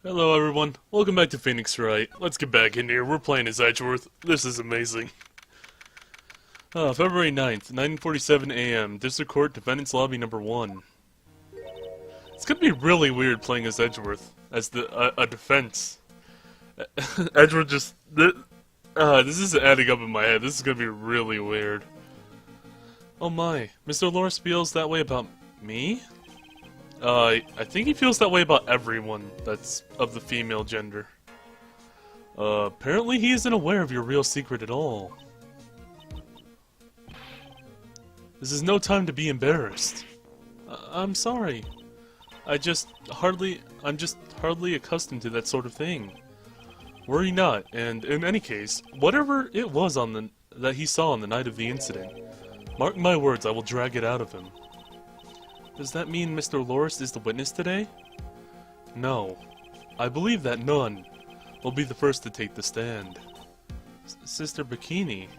Hello everyone, welcome back to Phoenix Wright. Let's get back in here, we're playing as Edgeworth. This is amazing. February 9th, 9:47 a.m. District Court, Defendant's Lobby number 1. It's gonna be really weird playing as Edgeworth, as a defense. Edgeworth just... this is adding up in my head, this is gonna be really weird. Oh my, Mr. Loris feels that way about me? I think he feels that way about everyone that's of the female gender. Apparently he isn't aware of your real secret at all. This is no time to be embarrassed. I'm sorry. I'm just hardly accustomed to that sort of thing. Worry not, and in any case, whatever it was that he saw on the night of the incident, mark my words, I will drag it out of him. Does that mean Mr. Loris is the witness today? No. I believe that none will be the first to take the stand. Sister Bikini.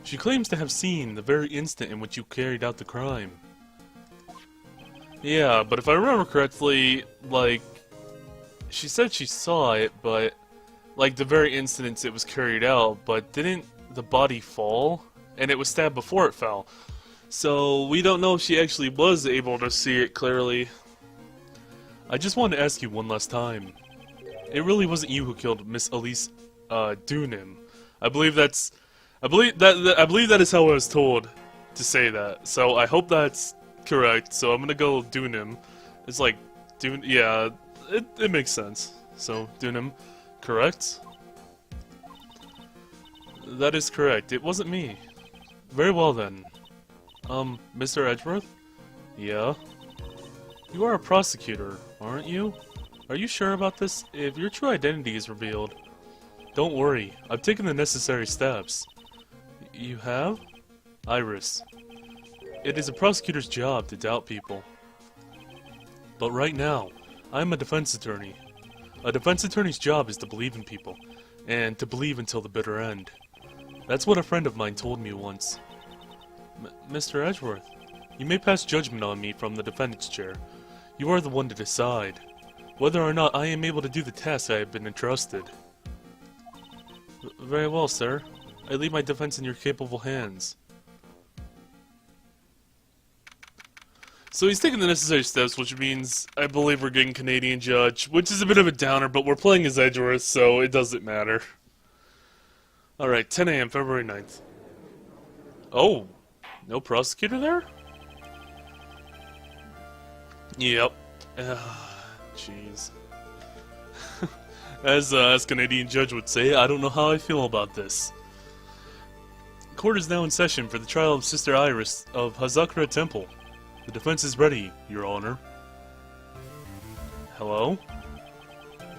She claims to have seen the very instant in which you carried out the crime. Yeah, but if I remember correctly, like, she said she saw it, but, like, the very instant it was carried out, but didn't the body fall? And it was stabbed before it fell. So, we don't know if she actually was able to see it clearly. I just wanted to ask you one last time. It really wasn't you who killed Miss Elise, Dunim. I believe that is how I was told to say that. So, I hope that's correct. So, I'm gonna go Dunim. It's like, yeah, it makes sense. So, Dunim, correct? That is correct. It wasn't me. Very well then. Mr. Edgeworth? Yeah? You are a prosecutor, aren't you? Are you sure about this? If your true identity is revealed... Don't worry, I've taken the necessary steps. You have? Iris. It is a prosecutor's job to doubt people. But right now, I am a defense attorney. A defense attorney's job is to believe in people, and to believe until the bitter end. That's what a friend of mine told me once. Mr. Edgeworth, you may pass judgment on me from the defendant's chair. You are the one to decide whether or not I am able to do the task I have been entrusted. Very well, sir. I leave my defense in your capable hands. So he's taking the necessary steps, which means I believe we're getting Canadian judge, which is a bit of a downer, but we're playing as Edgeworth, so it doesn't matter. Alright, 10 a.m., February 9th. Oh! No prosecutor there? Yep. Jeez. As Canadian judge would say, I don't know how I feel about this. Court is now in session for the trial of Sister Iris of Hazakura Temple. The defense is ready, Your Honor. Hello?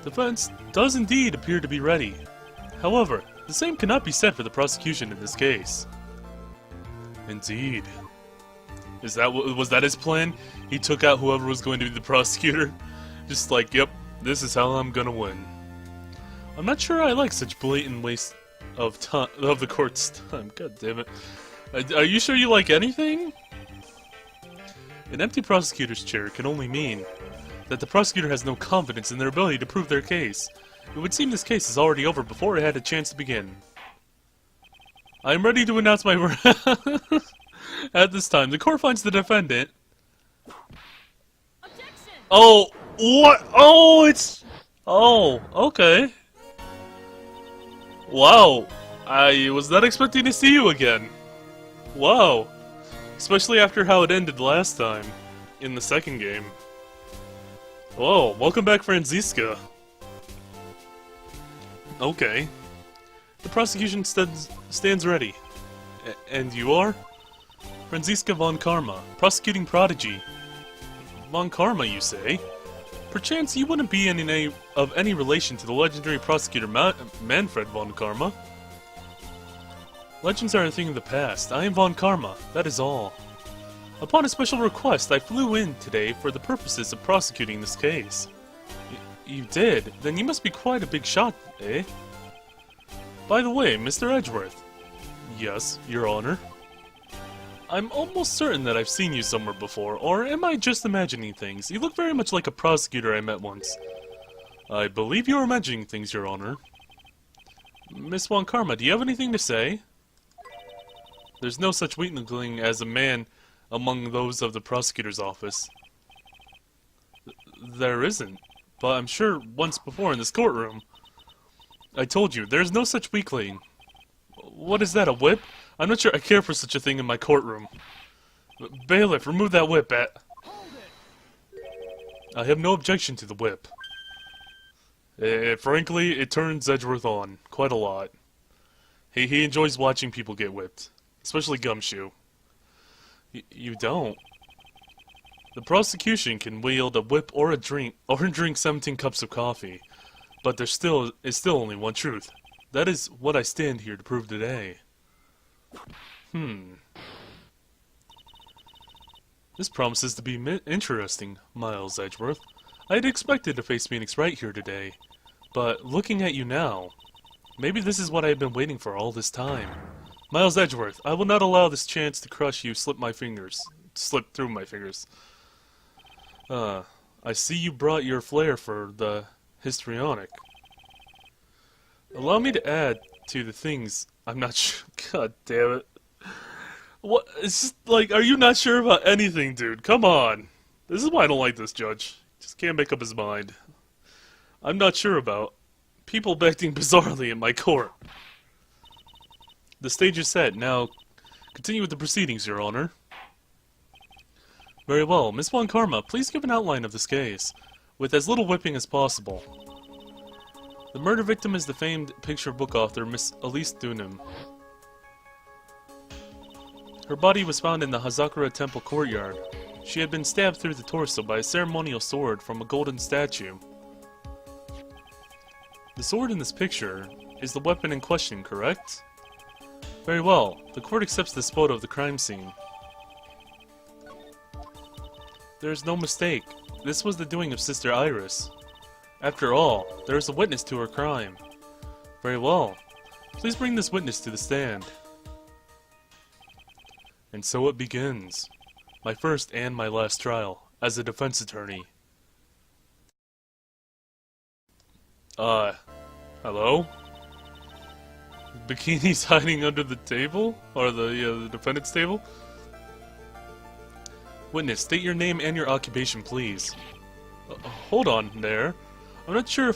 Defense does indeed appear to be ready. However, the same cannot be said for the prosecution in this case. Indeed. Was that his plan? He took out whoever was going to be the prosecutor? Just like, yep, this is how I'm gonna win. I'm not sure I like such blatant waste of time, of the court's time. God damn it. Are you sure you like anything? An empty prosecutor's chair can only mean that the prosecutor has no confidence in their ability to prove their case. It would seem this case is already over before it had a chance to begin. I am ready to announce my... At this time, the court finds the defendant... Objection! Oh, what? Oh, it's... Oh, okay. Wow. I was not expecting to see you again. Wow. Especially after how it ended last time, in the second game. Whoa, welcome back, Franziska. Okay. The prosecution stands ready. And you are? Franziska von Karma, prosecuting prodigy. Von Karma, you say? Perchance you wouldn't be of any relation to the legendary prosecutor Manfred von Karma? Legends are a thing of the past. I am von Karma, that is all. Upon a special request, I flew in today for the purposes of prosecuting this case. You did? Then you must be quite a big shot, eh? By the way, Mr. Edgeworth. Yes, Your Honor. I'm almost certain that I've seen you somewhere before, or am I just imagining things? You look very much like a prosecutor I met once. I believe you are mentioning things, Your Honor. Miss Von Karma, do you have anything to say? There's no such weakling as a man among those of the prosecutor's office. There isn't, but I'm sure once before in this courtroom. I told you, there's no such weakling. What is that, a whip? I'm not sure I care for such a thing in my courtroom. Bailiff, remove that whip, I have no objection to the whip. Frankly, it turns Edgeworth on quite a lot. He enjoys watching people get whipped, especially Gumshoe. You don't. The prosecution can wield a whip or drink 17 cups of coffee, but there is still only one truth. That is what I stand here to prove today. This promises to be interesting, Miles Edgeworth. I had expected to face Phoenix Wright here today, but looking at you now, maybe this is what I have been waiting for all this time. Miles Edgeworth, I will not allow this chance to crush you slip through my fingers. I see you brought your flair for the histrionic. Allow me to add to the things I'm not sure. God damn it. What? It's just like, are you not sure about anything, dude? Come on. This is why I don't like this judge. Just can't make up his mind. I'm not sure about people acting bizarrely in my court. The stage is set. Now, continue with the proceedings, Your Honor. Very well. Miss Von Karma, please give an outline of this case, with as little whipping as possible. The murder victim is the famed picture book author, Miss Elise Dunham. Her body was found in the Hazakura Temple courtyard. She had been stabbed through the torso by a ceremonial sword from a golden statue. The sword in this picture is the weapon in question, correct? Very well. The court accepts this photo of the crime scene. There is no mistake. This was the doing of Sister Iris. After all, there is a witness to her crime. Very well. Please bring this witness to the stand. And so it begins. My first and my last trial, as a defense attorney. Hello? Bikini's hiding under the table? Or the defendant's table? Witness, state your name and your occupation, please. Hold on there. I'm not sure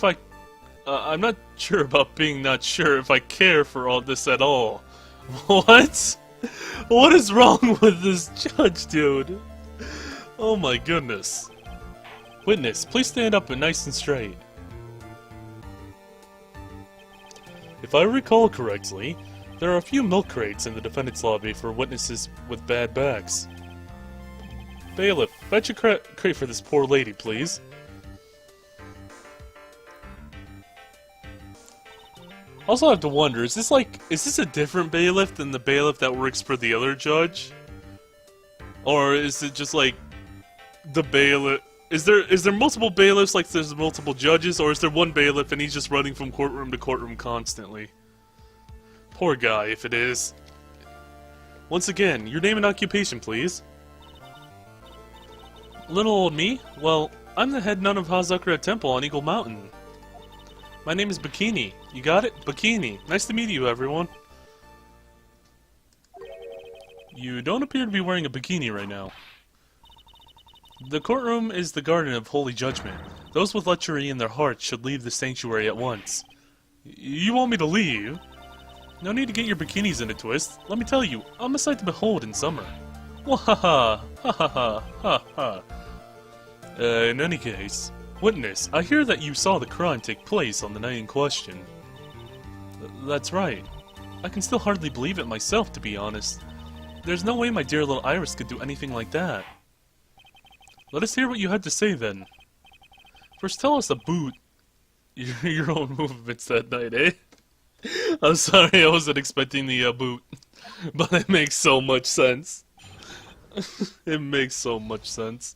about being not sure if I care for all this at all. What? What is wrong with this judge, dude? Oh my goodness. Witness, please stand up and nice and straight. If I recall correctly, there are a few milk crates in the defendant's lobby for witnesses with bad backs. Bailiff, fetch a crate for this poor lady, please. Also, I have to wonder, is this a different bailiff than the bailiff that works for the other judge? Or is it just like the bailiff? Is there multiple bailiffs like there's multiple judges, or is there one bailiff and he's just running from courtroom to courtroom constantly? Poor guy, if it is. Once again, your name and occupation, please. Little old me? Well, I'm the head nun of Hazakura Temple on Eagle Mountain. My name is Bikini. You got it? Bikini. Nice to meet you, everyone. You don't appear to be wearing a bikini right now. The courtroom is the garden of holy judgment. Those with lechery in their hearts should leave the sanctuary at once. You want me to leave? No need to get your bikinis in a twist. Let me tell you, I'm a sight to behold in summer. Wahaha! Ha ha ha ha ha. In any case, witness, I hear that you saw the crime take place on the night in question. That's right. I can still hardly believe it myself, to be honest. There's no way my dear little Iris could do anything like that. Let us hear what you had to say, then. First, tell us about your own movements that night, eh? I'm sorry, I wasn't expecting the boot. But it makes so much sense. It makes so much sense.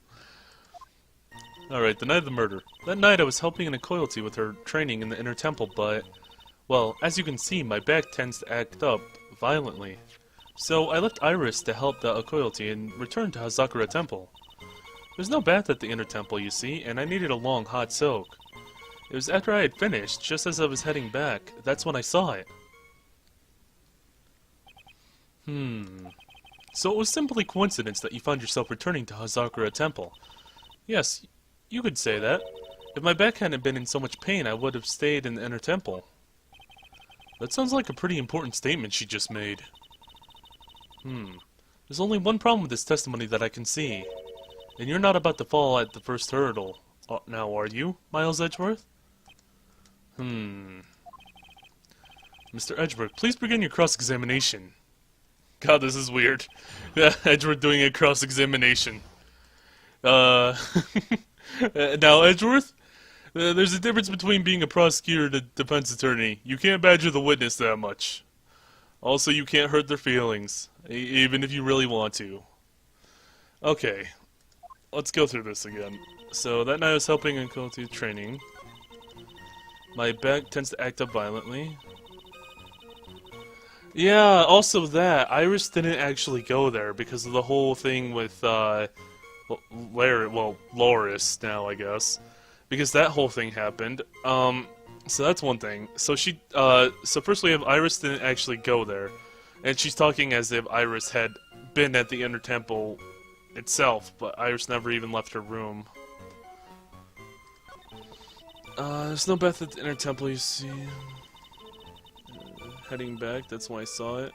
Alright, the night of the murder. That night I was helping an Okoyoti with her training in the inner temple, but... well, as you can see, my back tends to act up violently. So I left Iris to help the Okoyoti and returned to Hazakura Temple. There's no bath at the inner temple, you see, and I needed a long, hot soak. It was after I had finished, just as I was heading back. That's when I saw it. So it was simply coincidence that you found yourself returning to Hazakura Temple. Yes, you could say that. If my back hadn't been in so much pain, I would have stayed in the inner temple. That sounds like a pretty important statement she just made. There's only one problem with this testimony that I can see. And you're not about to fall at the first hurdle. Now, are you, Miles Edgeworth? Mr. Edgeworth, please begin your cross-examination. God, this is weird. Edgeworth doing a cross-examination. Now, Edgeworth? There's a difference between being a prosecutor and a defense attorney. You can't badger the witness that much. Also, you can't hurt their feelings, even if you really want to. Okay, let's go through this again. So, that night I was helping in Kotu training. My back tends to act up violently. Yeah, also that. Iris didn't actually go there because of the whole thing with, Loris now, I guess. Because that whole thing happened. So that's one thing. So so first we have Iris didn't actually go there. And she's talking as if Iris had been at the Inner Temple itself, but Iris never even left her room. There's no Beth at the Inner Temple, you see. Heading back, that's why I saw it.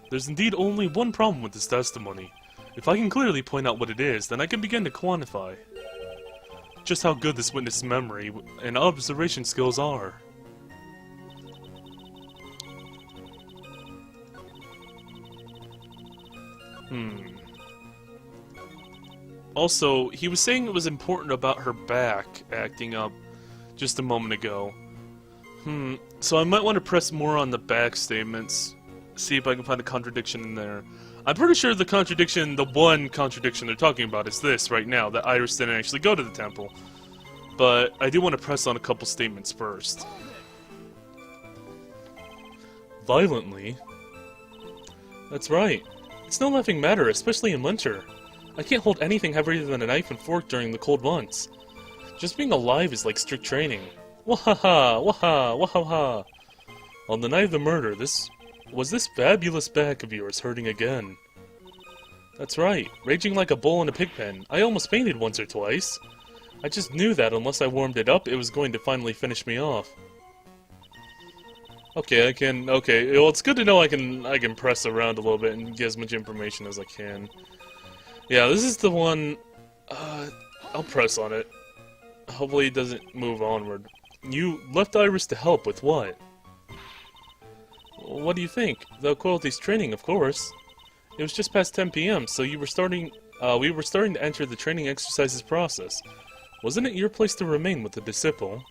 There's indeed only one problem with this testimony. If I can clearly point out what it is, then I can begin to quantify just how good this witness' memory and observation skills are. Also, he was saying it was important about her back acting up just a moment ago. So I might want to press more on the back statements, see if I can find a contradiction in there. I'm pretty sure the one contradiction they're talking about is this right now, that Iris didn't actually go to the temple. But I do want to press on a couple statements first. Violently? That's right. It's no laughing matter, especially in winter. I can't hold anything heavier than a knife and fork during the cold months. Just being alive is like strict training. Wahaha, waha, wahaha. On the night of the murder, this fabulous back of yours hurting again. That's right, raging like a bull in a pig pen. I almost fainted once or twice. I just knew that unless I warmed it up, it was going to finally finish me off. Okay, okay, well, it's good to know I can press around a little bit and get as much information as I can. Yeah, this is the one, I'll press on it. Hopefully it doesn't move onward. You left Iris to help with what? What do you think? The qualities training, of course. It was just past 10 p.m., so we were starting to enter the training exercises process. Wasn't it your place to remain with the disciple?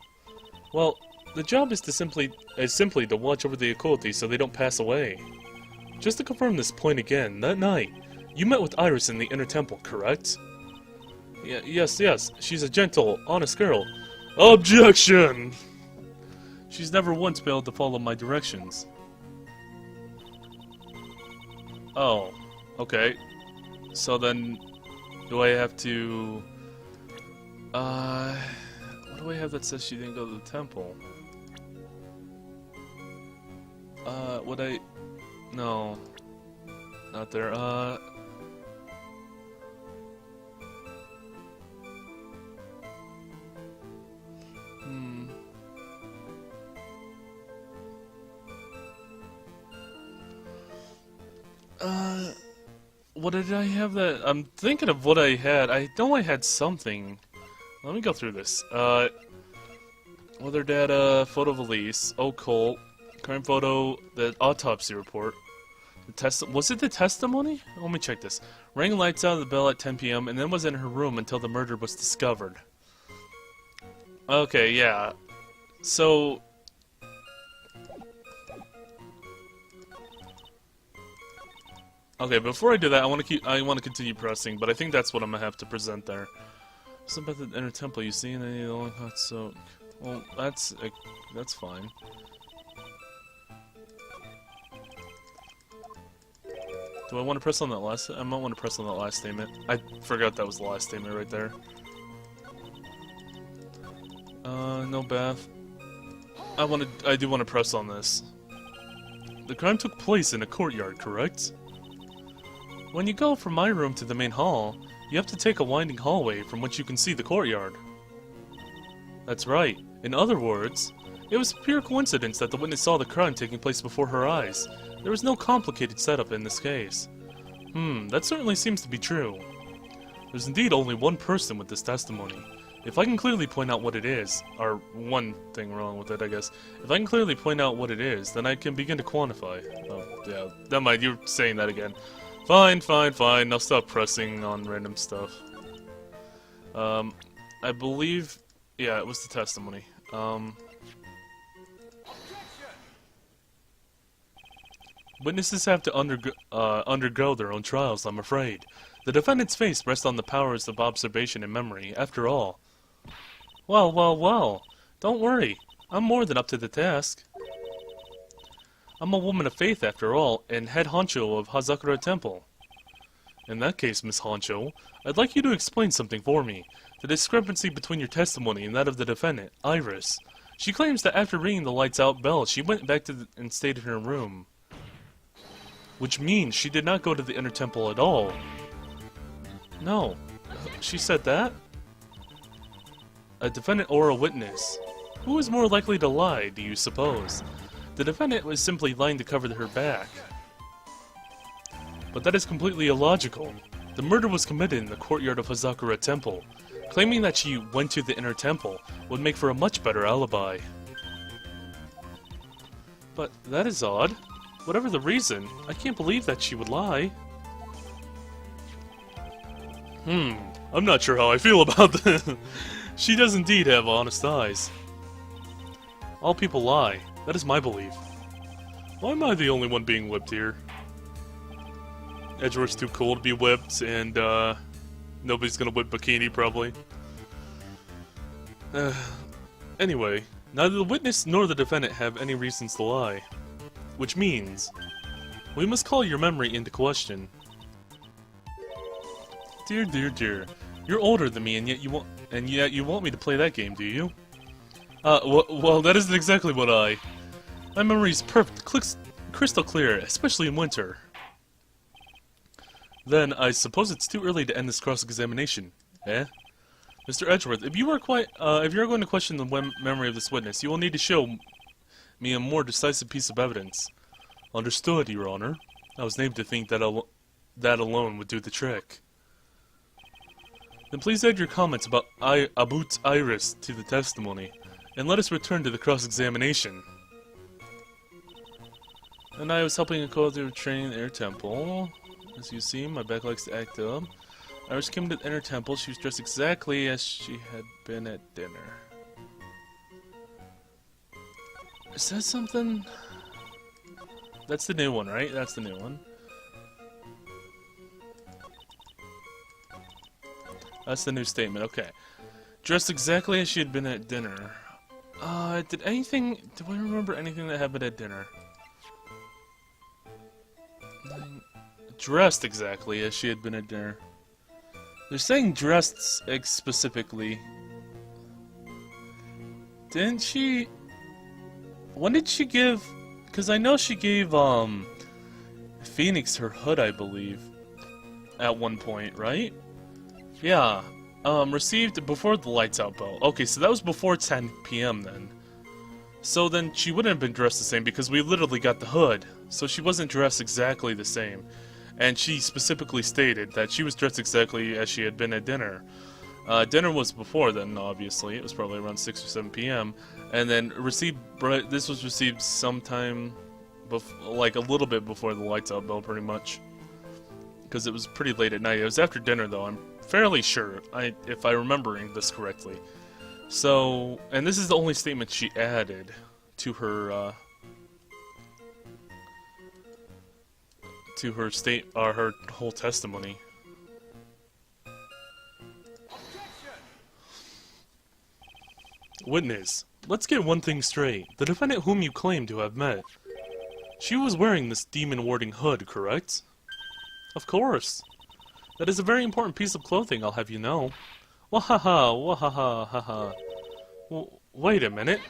Well, the job is simply to watch over the occulti so they don't pass away. Just to confirm this point again, that night, you met with Iris in the Inner Temple, correct? Yes, she's a gentle, honest girl. Objection! She's never once failed to follow my directions. Oh, okay. So then, do I have to... what do I have that says she didn't go to the temple? No. Not there, What did I have that? I'm thinking of what I had. I know I had something. Let me go through this. Weather data, photo of Elise, occult, crime photo, the autopsy report. Was it the testimony? Let me check this. Rang lights out of the bell at 10 p.m. and then was in her room until the murder was discovered. Okay, yeah. So... Okay, before I do that, I want to continue pressing, but I think that's what I'm gonna have to present there. Something about the Inner Temple, you see, and then the long hot soak. Well, that's fine. Do I want to press on that last? I might want to press on that last statement. I forgot that was the last statement right there. no bath. I do want to press on this. The crime took place in a courtyard, correct? When you go from my room to the main hall, you have to take a winding hallway from which you can see the courtyard. That's right. In other words, it was pure coincidence that the witness saw the crime taking place before her eyes. There was no complicated setup in this case. That certainly seems to be true. There's indeed only one person with this testimony. If I can clearly point out what it is, or one thing wrong with it, I guess. If I can clearly point out what it is, then I can begin to quantify. Oh, yeah, never mind, you're saying that again. Fine, fine, fine, I'll stop pressing on random stuff. I believe, yeah, it was the testimony. Witnesses have to undergo their own trials, I'm afraid. The defendant's face rests on the powers of observation and memory, after all. Well, well, well. Don't worry. I'm more than up to the task. I'm a woman of faith, after all, and head honcho of Hazakura Temple. In that case, Miss Honcho, I'd like you to explain something for me. The discrepancy between your testimony and that of the defendant, Iris. She claims that after ringing the lights-out bell, she went back and stayed in her room. Which means she did not go to the inner temple at all. No. She said that? A defendant or a witness. Who is more likely to lie, do you suppose? The defendant was simply lying to cover her back. But that is completely illogical. The murder was committed in the courtyard of Hazakura Temple. Claiming that she went to the inner temple would make for a much better alibi. But that is odd. Whatever the reason, I can't believe that she would lie. I'm not sure how I feel about this. She does indeed have honest eyes. All people lie. That is my belief. Why am I the only one being whipped here? Edgeworth's too cool to be whipped, and nobody's gonna whip Bikini, probably. Anyway, neither the witness nor the defendant have any reasons to lie. Which means, we must call your memory into question. Dear, dear, dear. You're older than me, and yet you want me to play that game, do you? Well, that isn't exactly what My memory's perfect, crystal clear, especially in winter. Then, I suppose it's too early to end this cross-examination, eh? Mr. Edgeworth, if you are going to question the memory of this witness, you will need to show me a more decisive piece of evidence. Understood, Your Honor. I was named to think that that alone would do the trick. Then please add your comments about Iris to the testimony, and let us return to the cross-examination. And I was helping a co-author training the Inner Temple. As you see, my back likes to act up. Iris came to the Inner Temple. She was dressed exactly as she had been at dinner. Is that something? That's the new one, right? That's the new one. That's the new statement, okay. Dressed exactly as she had been at dinner. Do we remember anything that happened at dinner? Dressed exactly as she had been at dinner. They're saying dressed specifically. Didn't she... When did she give... Because I know she gave, Phoenix her hood, I believe. At one point, right? Yeah. Received before the lights out bell. Okay, so that was before 10 p.m. then. So then she wouldn't have been dressed the same because we literally got the hood. So she wasn't dressed exactly the same. And she specifically stated that she was dressed exactly as she had been at dinner. Dinner was before then, obviously. It was probably around 6 or 7 p.m. And then this was received sometime, like a little bit before the lights out bell, pretty much. Because it was pretty late at night. It was after dinner, though. I'm fairly sure, if I'm remembering this correctly. So, and this is the only statement she added to her, her whole testimony. Witness, let's get one thing straight. The defendant whom you claim to have met, she was wearing this demon-warding hood, correct? Of course. That is a very important piece of clothing, I'll have you know. Wahaha, wahaha, haha. Wait a minute.